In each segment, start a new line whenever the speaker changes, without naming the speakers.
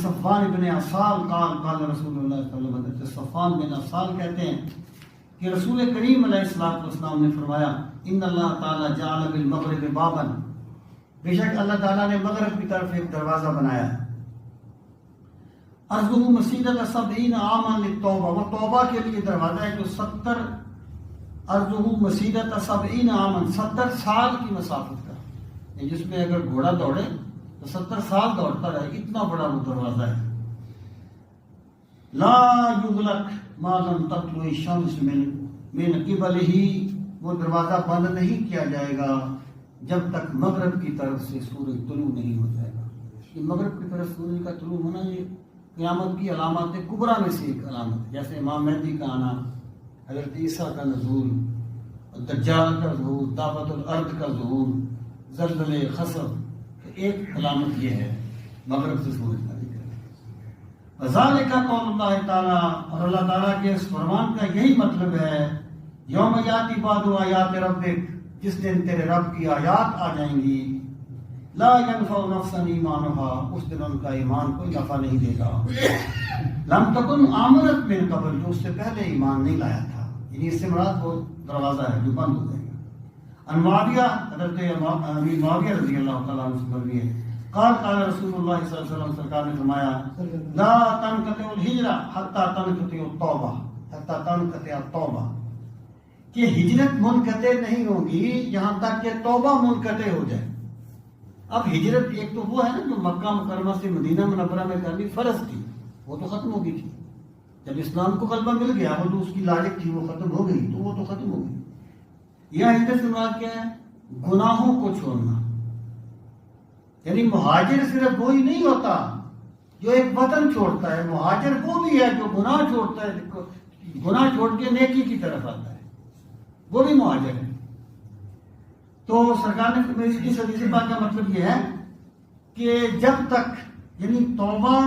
صفوان بن عسال قال قال رسول اللہ صلی اللہ علیہ وسلم، صفوان بن عسال کہتے ہیں کہ رسول کریم علیہ السلام نے فرمایا ان اللہ تعالیٰ جعل بالمغرب بابا، بے شک اللہ تعالیٰ نے مغرب کی طرف ایک دروازہ بنایا ہے، عرضہ مسیرۃ 70 عاما للتوبہ، وہ توبہ کے لیے دروازہ ہے جو 70 عرضہ مسیرۃ 70 عاما 70 سال کی مسافت کا، جس میں اگر گھوڑا دوڑے تو 70 سال دوڑتا رہے، اتنا بڑا وہ دروازہ ہے۔ لا یغلق ما لم تطلع الشمس من قبلہ، وہ دروازہ بند نہیں کیا جائے گا جب تک مغرب کی طرف سے سورج طلوع نہیں ہو جائے گا۔ یہ مغرب کی طرف سورج کا طلوع ہونا یہ قیامت کی علامات کبریٰ میں سے ایک علامت ہے، جیسے امام مہدی کا آنا، حضرت عیسیٰ کا نزول، دجال کا ظہور، دعوت الارض کا ظہور، زلزلے، خسف، ایک علامت یہ ہے مغرب سے سورج کا ذکر۔ ذالک قول اللہ تعالیٰ، اور اللہ تعالیٰ کے اس فرمان کا یہی مطلب ہے یوم یاتی بعد آیات ربک، جس دن تیرے رب کی آیات آ جائیں گی، لا ينفع نفسا ایمانھا، اس دن ان کا ایمان کوئی نفع نہیں دے گا، لم تکن آمنت من قبل، جو اس سے پہلے ایمان نہیں لایا تھا، یعنی اس سے مراد وہ دروازہ ہے جو بند ہو جائے گا۔ ان معاویہ، حضرت امیر معاویہ رضی اللہ تعالیٰ عنہ سے مروی ہے، قال قال رسول اللہ صلی اللہ علیہ وسلم، سرکار نے فرمایا لا تنقطع الہجرہ حتی تنقطع التوبہ، حتی تنقطع التوبہ، کہ ہجرت منقطع نہیں ہوگی یہاں تک کہ توبہ منقطع ہو جائے۔ اب ہجرت ایک تو وہ ہے نا جو مکہ مکرمہ سے مدینہ منورہ میں کرنی فرض تھی، وہ تو ختم ہو گئی تھی، جب اسلام کو غلبہ مل گیا وہ تو اس کی لاجک تھی، وہ ختم ہو گئی، تو وہ تو ختم ہو گئی۔ یہ ہجرت سے مراد کیا ہے؟ گناہوں کو چھوڑنا، یعنی مہاجر صرف وہی نہیں ہوتا جو ایک وطن چھوڑتا ہے، مہاجر وہ بھی ہے جو گناہ چھوڑتا ہے، گناہ چھوڑ کے نیکی کی طرف آتا ہے، وہ بھی مہاجر ہے۔ تو سرکار نے اس حدیث پاک کا مطلب یہ ہے کہ جب تک یعنی توبہ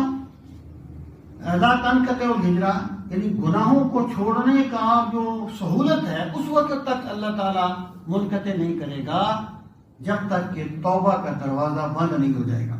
لا تنقطع الہجرہ، یعنی گناہوں کو چھوڑنے کا جو سہولت ہے اس وقت تک اللہ تعالیٰ منقطع نہیں کرے گا جب تک کہ توبہ کا دروازہ بند نہیں ہو جائے گا۔